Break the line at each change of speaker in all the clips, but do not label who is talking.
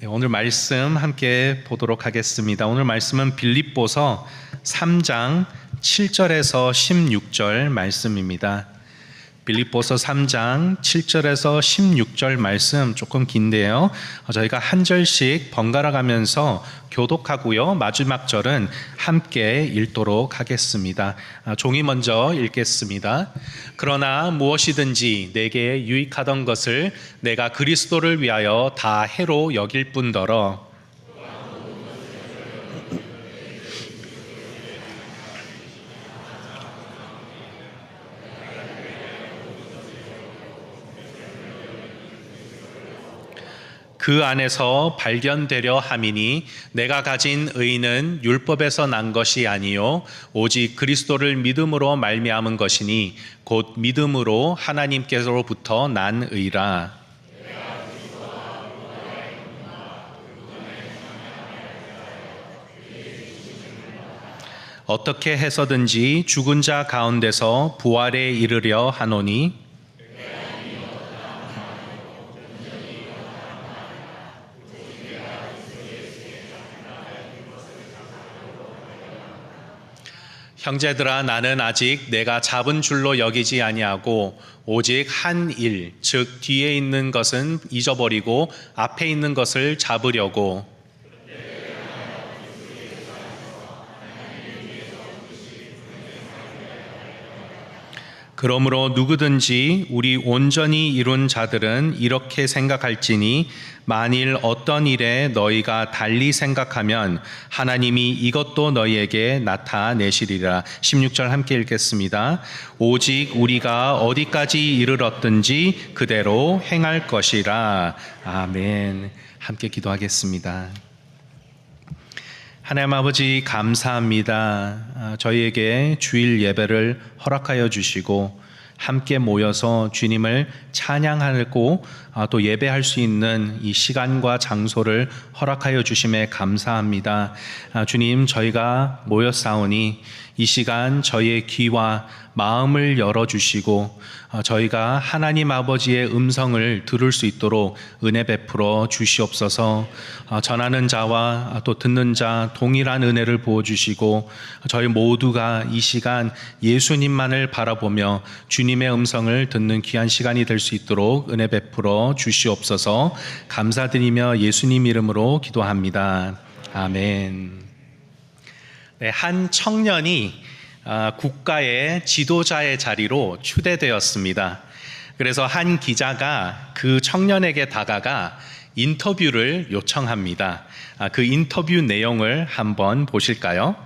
네, 오늘 말씀 함께 보도록 하겠습니다. 오늘 말씀은 빌립보서 3장 7절에서 16절 말씀입니다. 빌립보서 3장 7절에서 16절 말씀 조금 긴데요. 저희가 한 절씩 번갈아 가면서 교독하고요. 마지막 절은 함께 읽도록 하겠습니다. 종이 먼저 읽겠습니다. 그러나 무엇이든지 내게 유익하던 것을 내가 그리스도를 위하여 다 해로 여길 뿐더러 그 안에서 발견되려 함이니 내가 가진 의는 율법에서 난 것이 아니요 오직 그리스도를 믿음으로 말미암은 것이니 곧 믿음으로 하나님께로부터 난 의라. 어떻게 해서든지 죽은 자 가운데서 부활에 이르려 하노니 형제들아 나는 아직 내가 잡은 줄로 여기지 아니하고 오직 한 일, 즉 뒤에 있는 것은 잊어버리고 앞에 있는 것을 잡으려고 그러므로 누구든지 우리 온전히 이룬 자들은 이렇게 생각할지니 만일 어떤 일에 너희가 달리 생각하면 하나님이 이것도 너희에게 나타내시리라. 16절 함께 읽겠습니다. 오직 우리가 어디까지 이르렀든지 그대로 행할 것이라. 아멘. 함께 기도하겠습니다. 하나님 아버지 감사합니다. 저희에게 주일 예배를 허락하여 주시고 함께 모여서 주님을 찬양하고 또 예배할 수 있는 이 시간과 장소를 허락하여 주심에 감사합니다. 주님, 저희가 모였사오니 이 시간 저희의 귀와 마음을 열어주시고 저희가 하나님 아버지의 음성을 들을 수 있도록 은혜 베풀어 주시옵소서. 전하는 자와 또 듣는 자 동일한 은혜를 부어주시고 저희 모두가 이 시간 예수님만을 바라보며 주님의 음성을 듣는 귀한 시간이 될 수 있도록 은혜 베풀어 주시옵소서. 감사드리며 예수님 이름으로 기도합니다. 아멘. 네, 한 청년이 국가의 지도자의 자리로 추대되었습니다. 그래서 한 기자가 그 청년에게 다가가 인터뷰를 요청합니다. 그 인터뷰 내용을 한번 보실까요?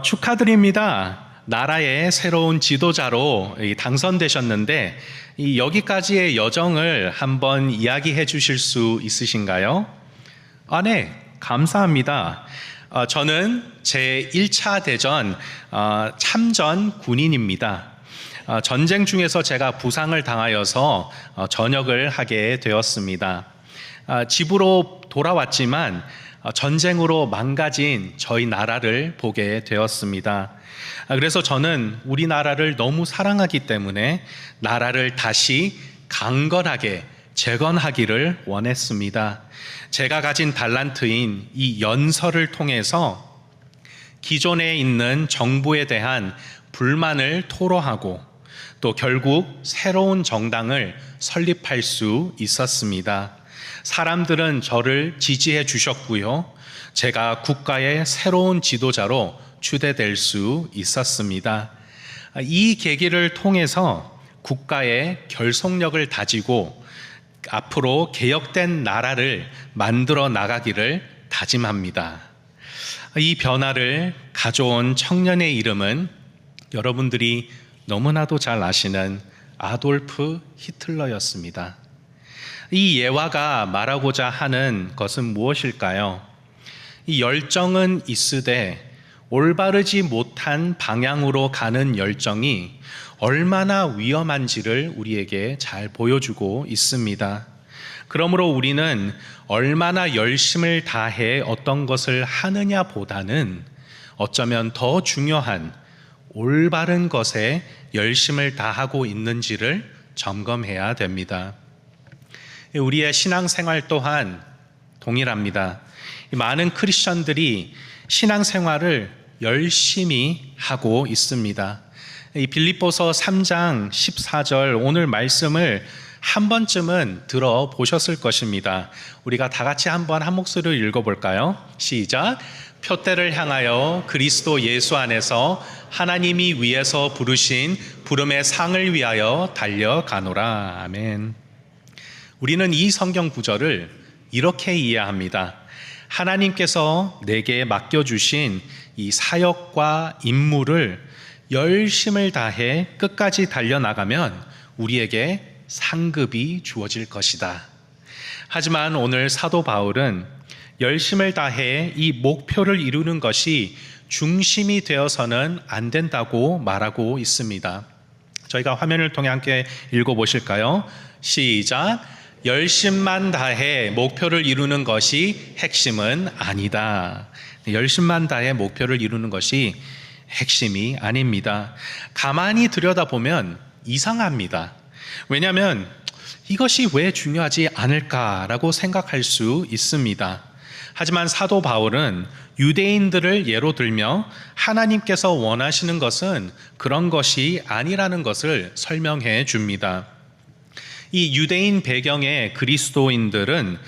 축하드립니다. 나라의 새로운 지도자로 당선되셨는데 여기까지의 여정을 한번 이야기해 주실 수 있으신가요? 네, 감사합니다. 저는 제1차 대전 참전 군인입니다. 전쟁 중에서 제가 부상을 당하여서 전역을 하게 되었습니다. 집으로 돌아왔지만 전쟁으로 망가진 저희 나라를 보게 되었습니다. 그래서 저는 우리나라를 너무 사랑하기 때문에 나라를 다시 강건하게 재건하기를 원했습니다. 제가 가진 달란트인 이 연설을 통해서 기존에 있는 정부에 대한 불만을 토로하고 또 결국 새로운 정당을 설립할 수 있었습니다. 사람들은 저를 지지해 주셨고요. 제가 국가의 새로운 지도자로 추대될 수 있었습니다. 이 계기를 통해서 국가의 결속력을 다지고 앞으로 개혁된 나라를 만들어 나가기를 다짐합니다. 이 변화를 가져온 청년의 이름은 여러분들이 너무나도 잘 아시는 아돌프 히틀러였습니다. 이 예화가 말하고자 하는 것은 무엇일까요? 이 열정은 있으되 올바르지 못한 방향으로 가는 열정이 얼마나 위험한지를 우리에게 잘 보여주고 있습니다. 그러므로 우리는 얼마나 열심을 다해 어떤 것을 하느냐 보다는 어쩌면 더 중요한 올바른 것에 열심을 다하고 있는지를 점검해야 됩니다. 우리의 신앙생활 또한 동일합니다. 많은 크리스천들이 신앙생활을 열심히 하고 있습니다. 이 빌립보서 3장 14절 오늘 말씀을 한 번쯤은 들어보셨을 것입니다. 우리가 다 같이 한번 한 목소리로 읽어볼까요? 시작. 표대를 향하여 그리스도 예수 안에서 하나님이 위에서 부르신 부름의 상을 위하여 달려가노라. 아멘. 우리는 이 성경 구절을 이렇게 이해합니다. 하나님께서 내게 맡겨주신 이 사역과 임무를 열심을 다해 끝까지 달려나가면 우리에게 상급이 주어질 것이다. 하지만 오늘 사도 바울은 열심을 다해 이 목표를 이루는 것이 중심이 되어서는 안 된다고 말하고 있습니다. 저희가 화면을 통해 함께 읽어보실까요? 시작. 열심만 다해 목표를 이루는 것이 핵심은 아니다. 열심만 다해 목표를 이루는 것이 핵심이 아닙니다. 가만히 들여다보면 이상합니다. 왜냐하면 이것이 왜 중요하지 않을까라고 생각할 수 있습니다. 하지만 사도 바울은 유대인들을 예로 들며 하나님께서 원하시는 것은 그런 것이 아니라는 것을 설명해 줍니다. 이 유대인 배경의 그리스도인들은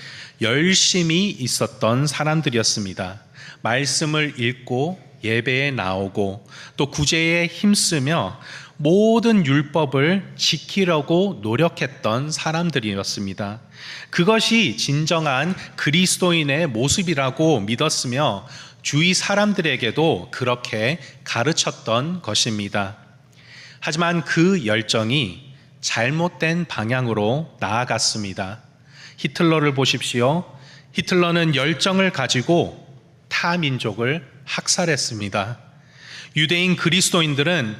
열심히 있었던 사람들이었습니다. 말씀을 읽고 예배에 나오고 또 구제에 힘쓰며 모든 율법을 지키려고 노력했던 사람들이었습니다. 그것이 진정한 그리스도인의 모습이라고 믿었으며 주위 사람들에게도 그렇게 가르쳤던 것입니다. 하지만 그 열정이 잘못된 방향으로 나아갔습니다. 히틀러를 보십시오. 히틀러는 열정을 가지고 타 민족을 학살했습니다. 유대인 그리스도인들은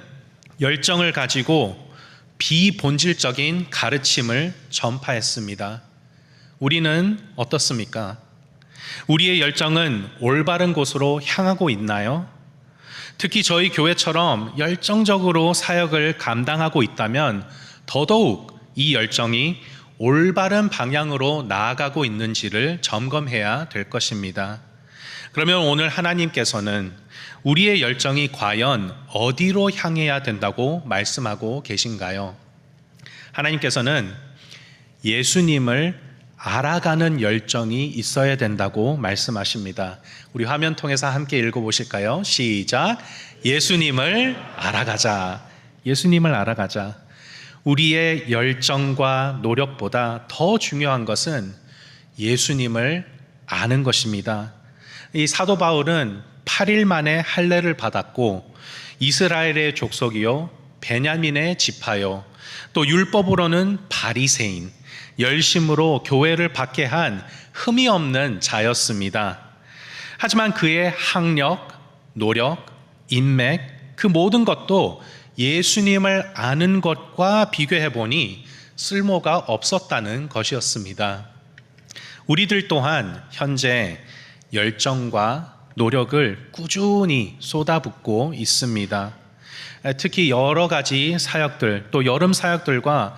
열정을 가지고 비본질적인 가르침을 전파했습니다. 우리는 어떻습니까? 우리의 열정은 올바른 곳으로 향하고 있나요? 특히 저희 교회처럼 열정적으로 사역을 감당하고 있다면 더더욱 이 열정이 올바른 방향으로 나아가고 있는지를 점검해야 될 것입니다. 그러면 오늘 하나님께서는 우리의 열정이 과연 어디로 향해야 된다고 말씀하고 계신가요? 하나님께서는 예수님을 알아가는 열정이 있어야 된다고 말씀하십니다. 우리 화면 통해서 함께 읽어보실까요? 시작. 예수님을 알아가자. 예수님을 알아가자. 우리의 열정과 노력보다 더 중요한 것은 예수님을 아는 것입니다. 이 사도 바울은 8일 만에 할례를 받았고 이스라엘의 족속이요 베냐민의 지파요 또 율법으로는 바리새인 열심으로 교회를 받게 한 흠이 없는 자였습니다. 하지만 그의 학력, 노력, 인맥 그 모든 것도 예수님을 아는 것과 비교해 보니 쓸모가 없었다는 것이었습니다. 우리들 또한 현재 열정과 노력을 꾸준히 쏟아붓고 있습니다. 특히 여러 가지 사역들, 또 여름 사역들과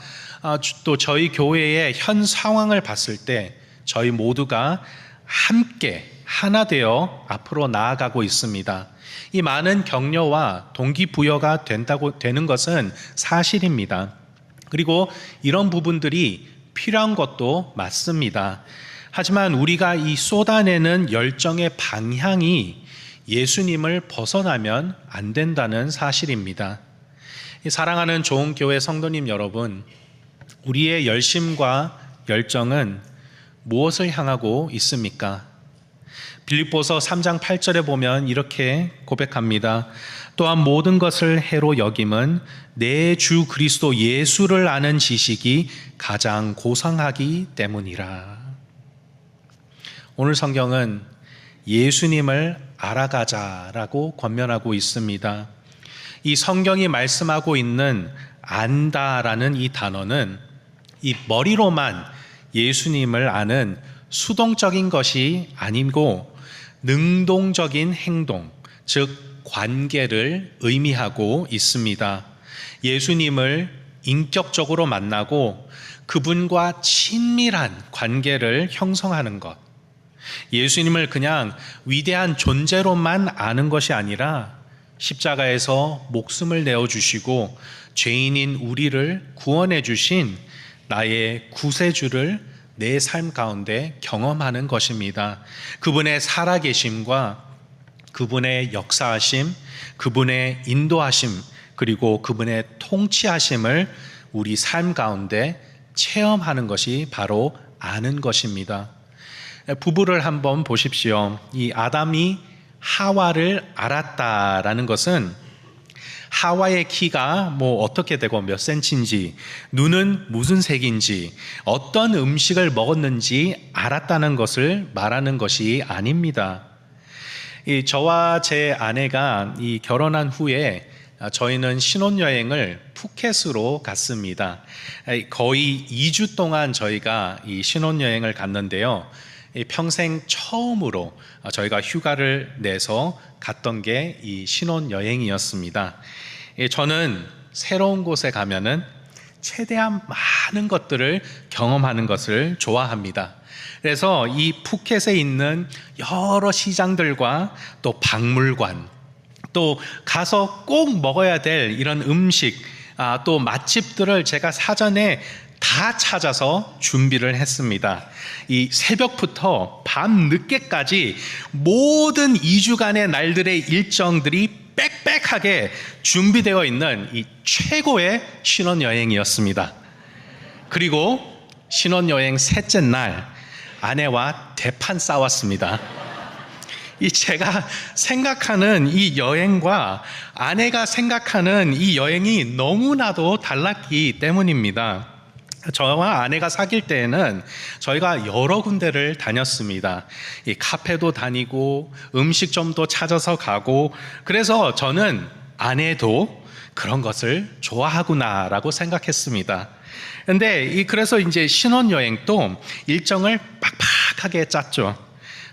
또 저희 교회의 현 상황을 봤을 때 저희 모두가 함께 하나 되어 앞으로 나아가고 있습니다. 이 많은 격려와 동기부여가 되는 것은 사실입니다. 그리고 이런 부분들이 필요한 것도 맞습니다. 하지만 우리가 이 쏟아내는 열정의 방향이 예수님을 벗어나면 안 된다는 사실입니다. 사랑하는 좋은 교회 성도님 여러분, 우리의 열심과 열정은 무엇을 향하고 있습니까? 빌립보서 3장 8절에 보면 이렇게 고백합니다. 또한 모든 것을 해로 여김은 내 주 그리스도 예수를 아는 지식이 가장 고상하기 때문이라. 오늘 성경은 예수님을 알아가자라고 권면하고 있습니다. 이 성경이 말씀하고 있는 안다라는 이 단어는 이 머리로만 예수님을 아는 수동적인 것이 아니고 능동적인 행동, 즉 관계를 의미하고 있습니다. 예수님을 인격적으로 만나고 그분과 친밀한 관계를 형성하는 것. 예수님을 그냥 위대한 존재로만 아는 것이 아니라 십자가에서 목숨을 내어주시고 죄인인 우리를 구원해 주신 나의 구세주를 내 삶 가운데 경험하는 것입니다. 그분의 살아계심과 그분의 역사하심, 그분의 인도하심, 그리고 그분의 통치하심을 우리 삶 가운데 체험하는 것이 바로 아는 것입니다. 부부를 한번 보십시오. 이 아담이 하와를 알았다라는 것은 하와의 키가 어떻게 되고 몇 센치인지, 눈은 무슨 색인지, 어떤 음식을 먹었는지 알았다는 것을 말하는 것이 아닙니다. 저와 제 아내가 결혼한 후에 저희는 신혼여행을 푸켓으로 갔습니다. 거의 2주 동안 저희가 이 신혼여행을 갔는데요. 평생 처음으로 저희가 휴가를 내서 갔던 게 이 신혼여행이었습니다. 저는 새로운 곳에 가면은 최대한 많은 것들을 경험하는 것을 좋아합니다. 그래서 이 푸켓에 있는 여러 시장들과 또 박물관, 또 가서 꼭 먹어야 될 이런 음식, 또 맛집들을 제가 사전에 다 찾아서 준비를 했습니다. 이 새벽부터 밤 늦게까지 모든 2주간의 날들의 일정들이 빽빽하게 준비되어 있는 이 최고의 신혼여행이었습니다. 그리고 신혼여행 셋째 날 아내와 대판 싸웠습니다. 제가 생각하는 이 여행과 아내가 생각하는 이 여행이 너무나도 달랐기 때문입니다. 저와 아내가 사귈 때에는 저희가 여러 군데를 다녔습니다. 이 카페도 다니고 음식점도 찾아서 가고, 그래서 저는 아내도 그런 것을 좋아하구나라고 생각했습니다. 그래서 이제 신혼여행도 일정을 빡빡하게 짰죠.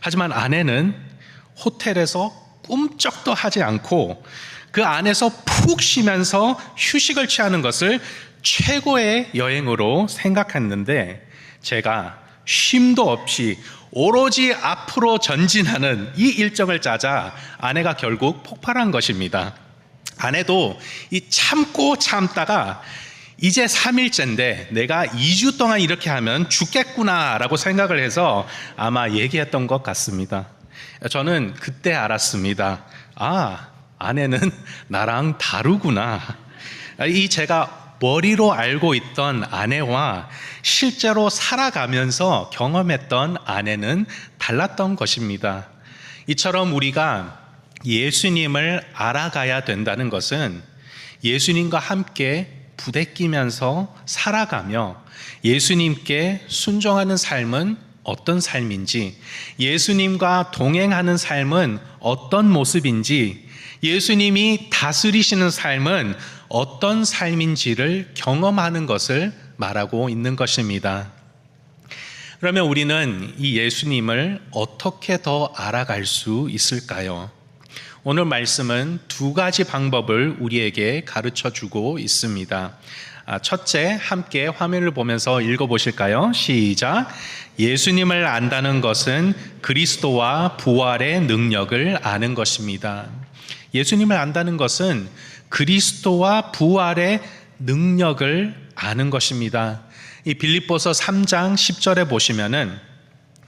하지만 아내는 호텔에서 꿈쩍도 하지 않고 그 안에서 푹 쉬면서 휴식을 취하는 것을 최고의 여행으로 생각했는데, 제가 쉼도 없이 오로지 앞으로 전진하는 이 일정을 짜자 아내가 결국 폭발한 것입니다. 아내도 참고 참다가 이제 3일째인데 내가 2주 동안 이렇게 하면 죽겠구나라고 생각을 해서 아마 얘기했던 것 같습니다. 저는 그때 알았습니다. 아내는 나랑 다르구나. 제가 머리로 알고 있던 아내와 실제로 살아가면서 경험했던 아내는 달랐던 것입니다. 이처럼 우리가 예수님을 알아가야 된다는 것은 예수님과 함께 부대끼면서 살아가며 예수님께 순종하는 삶은 어떤 삶인지, 예수님과 동행하는 삶은 어떤 모습인지, 예수님이 다스리시는 삶은 어떤 삶인지를 경험하는 것을 말하고 있는 것입니다. 그러면 우리는 이 예수님을 어떻게 더 알아갈 수 있을까요? 오늘 말씀은 두 가지 방법을 우리에게 가르쳐 주고 있습니다. 첫째, 함께 화면을 보면서 읽어보실까요? 시작. 예수님을 안다는 것은 그리스도와 부활의 능력을 아는 것입니다. 예수님을 안다는 것은 그리스도와 부활의 능력을 아는 것입니다. 이 빌립보서 3장 10절에 보시면은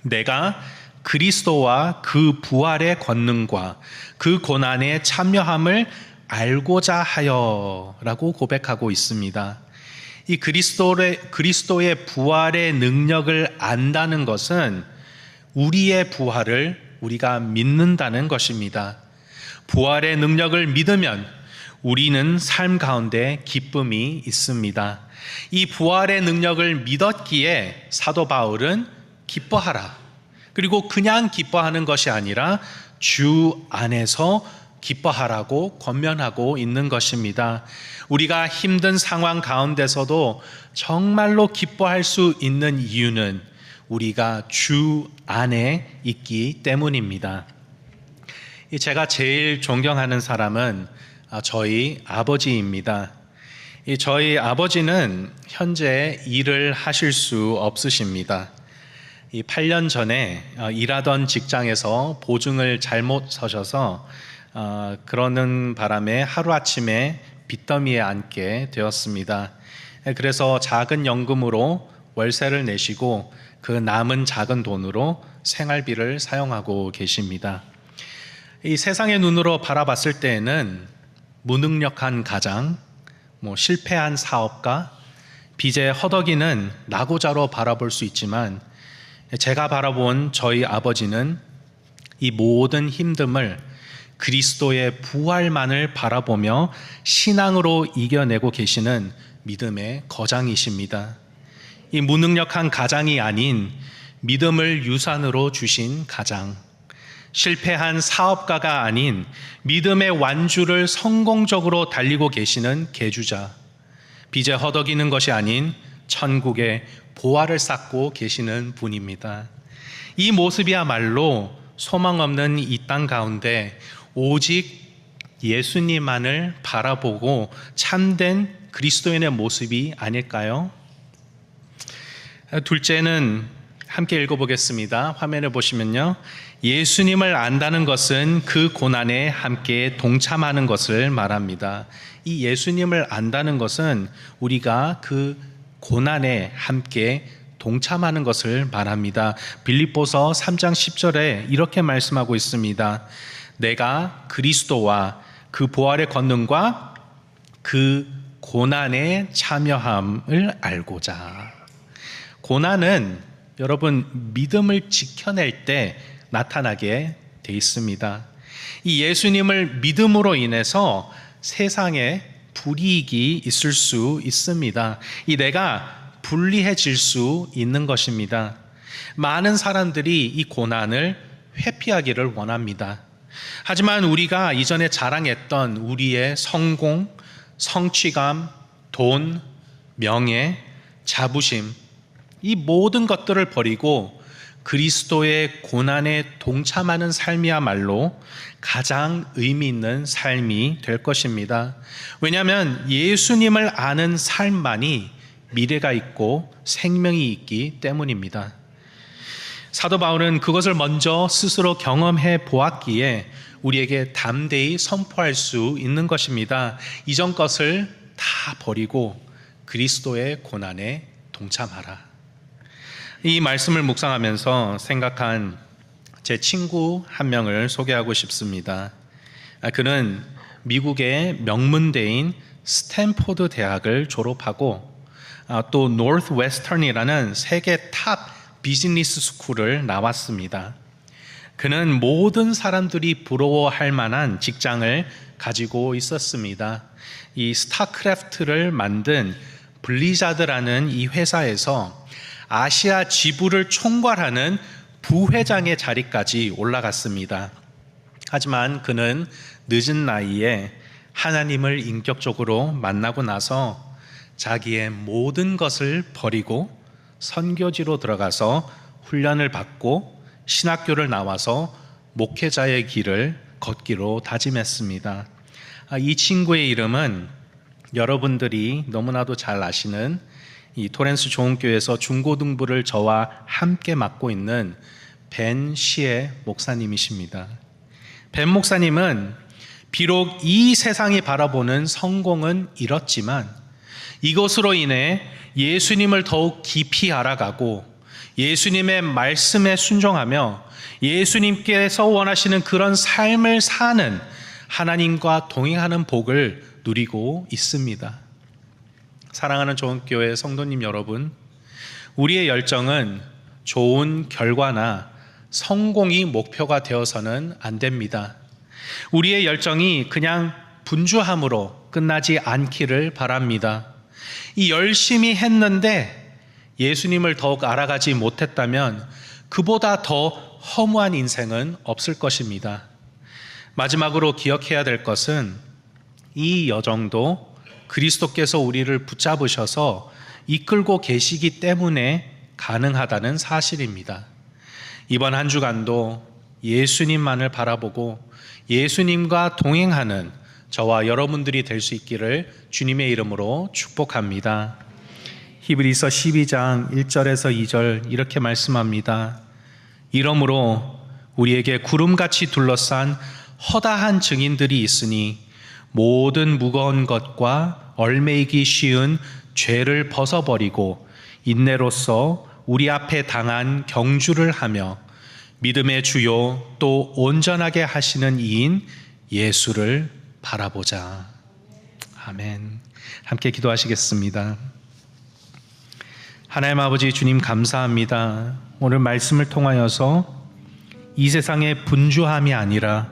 내가 그리스도와 그 부활의 권능과 그 고난에 참여함을 알고자 하여 라고 고백하고 있습니다. 이 그리스도의 부활의 능력을 안다는 것은 우리의 부활을 우리가 믿는다는 것입니다. 부활의 능력을 믿으면 우리는 삶 가운데 기쁨이 있습니다. 이 부활의 능력을 믿었기에 사도 바울은 기뻐하라. 그리고 그냥 기뻐하는 것이 아니라 주 안에서 기뻐하라고 권면하고 있는 것입니다. 우리가 힘든 상황 가운데서도 정말로 기뻐할 수 있는 이유는 우리가 주 안에 있기 때문입니다. 제가 제일 존경하는 사람은 저희 아버지입니다. 저희 아버지는 현재 일을 하실 수 없으십니다. 이 8년 전에 일하던 직장에서 보증을 잘못 서셔서 그러는 바람에 하루아침에 빚더미에 앉게 되었습니다. 그래서 작은 연금으로 월세를 내시고 그 남은 작은 돈으로 생활비를 사용하고 계십니다. 이 세상의 눈으로 바라봤을 때에는 무능력한 가장, 실패한 사업가, 빚에 허덕이는 낙오자로 바라볼 수 있지만 제가 바라본 저희 아버지는 이 모든 힘듦을 그리스도의 부활만을 바라보며 신앙으로 이겨내고 계시는 믿음의 거장이십니다. 이 무능력한 가장이 아닌 믿음을 유산으로 주신 가장, 실패한 사업가가 아닌 믿음의 완주를 성공적으로 달리고 계시는 계주자, 빚에 허덕이는 것이 아닌 천국의 보화를 쌓고 계시는 분입니다. 이 모습이야말로 소망 없는 이 땅 가운데 오직 예수님만을 바라보고 참된 그리스도인의 모습이 아닐까요? 둘째는 함께 읽어보겠습니다. 화면을 보시면요, 예수님을 안다는 것은 그 고난에 함께 동참하는 것을 말합니다. 이 예수님을 안다는 것은 우리가 그 고난에 함께 동참하는 것을 말합니다. 빌립보서 3장 10절에 이렇게 말씀하고 있습니다. 내가 그리스도와 그 부활의 권능과 그 고난에 참여함을 알고자. 고난은 여러분 믿음을 지켜낼 때 나타나게 돼 있습니다. 이 예수님을 믿음으로 인해서 세상에 불이익이 있을 수 있습니다. 이 내가 불리해질 수 있는 것입니다. 많은 사람들이 이 고난을 회피하기를 원합니다. 하지만 우리가 이전에 자랑했던 우리의 성공, 성취감, 돈, 명예, 자부심, 이 모든 것들을 버리고 그리스도의 고난에 동참하는 삶이야말로 가장 의미 있는 삶이 될 것입니다. 왜냐하면 예수님을 아는 삶만이 미래가 있고 생명이 있기 때문입니다. 사도 바울은 그것을 먼저 스스로 경험해 보았기에 우리에게 담대히 선포할 수 있는 것입니다. 이전 것을 다 버리고 그리스도의 고난에 동참하라. 이 말씀을 묵상하면서 생각한 제 친구 한 명을 소개하고 싶습니다. 그는 미국의 명문대인 스탠포드 대학을 졸업하고 또 노스웨스턴이라는 세계 탑 비즈니스 스쿨을 나왔습니다. 그는 모든 사람들이 부러워할 만한 직장을 가지고 있었습니다. 이 스타크래프트를 만든 블리자드라는 이 회사에서 아시아 지부를 총괄하는 부회장의 자리까지 올라갔습니다. 하지만 그는 늦은 나이에 하나님을 인격적으로 만나고 나서 자기의 모든 것을 버리고 선교지로 들어가서 훈련을 받고 신학교를 나와서 목회자의 길을 걷기로 다짐했습니다. 이 친구의 이름은 여러분들이 너무나도 잘 아시는 이 토렌스 좋은교회에서 중고등부를 저와 함께 맡고 있는 벤 시에 목사님이십니다. 벤 목사님은 비록 이 세상이 바라보는 성공은 이렇지만 이것으로 인해 예수님을 더욱 깊이 알아가고 예수님의 말씀에 순종하며 예수님께서 원하시는 그런 삶을 사는 하나님과 동행하는 복을 누리고 있습니다. 사랑하는 좋은교회 성도님 여러분, 우리의 열정은 좋은 결과나 성공이 목표가 되어서는 안 됩니다. 우리의 열정이 그냥 분주함으로 끝나지 않기를 바랍니다. 이 열심히 했는데 예수님을 더욱 알아가지 못했다면 그보다 더 허무한 인생은 없을 것입니다. 마지막으로 기억해야 될 것은 이 여정도 그리스도께서 우리를 붙잡으셔서 이끌고 계시기 때문에 가능하다는 사실입니다. 이번 한 주간도 예수님만을 바라보고 예수님과 동행하는 저와 여러분들이 될 수 있기를 주님의 이름으로 축복합니다. 히브리서 12장 1절에서 2절 이렇게 말씀합니다. 이러므로 우리에게 구름같이 둘러싼 허다한 증인들이 있으니 모든 무거운 것과 얽매이기 쉬운 죄를 벗어버리고 인내로써 우리 앞에 당한 경주를 하며 믿음의 주요 또 온전하게 하시는 이인 예수를 바라보자. 아멘. 함께 기도하시겠습니다. 하나님 아버지 주님 감사합니다. 오늘 말씀을 통하여서 이 세상의 분주함이 아니라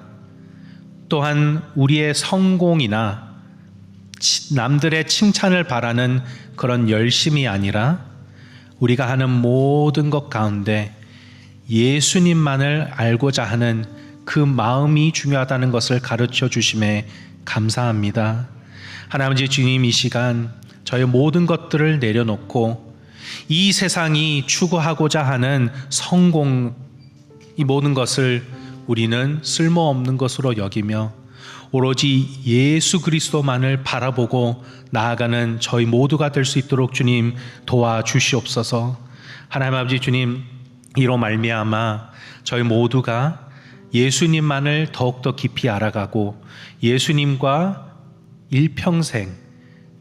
또한 우리의 성공이나 남들의 칭찬을 바라는 그런 열심이 아니라 우리가 하는 모든 것 가운데 예수님만을 알고자 하는 그 마음이 중요하다는 것을 가르쳐 주심에 감사합니다. 하나님 주님, 이 시간 저의 모든 것들을 내려놓고 이 세상이 추구하고자 하는 성공, 이 모든 것을 우리는 쓸모없는 것으로 여기며 오로지 예수 그리스도만을 바라보고 나아가는 저희 모두가 될 수 있도록 주님 도와주시옵소서. 하나님 아버지 주님, 이로 말미암아 저희 모두가 예수님만을 더욱더 깊이 알아가고 예수님과 일평생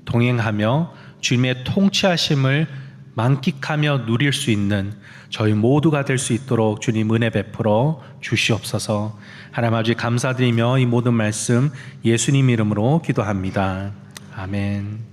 동행하며 주님의 통치하심을 만끽하며 누릴 수 있는 저희 모두가 될 수 있도록 주님 은혜 베풀어 주시옵소서. 하나님 아버지 감사드리며 이 모든 말씀 예수님 이름으로 기도합니다. 아멘.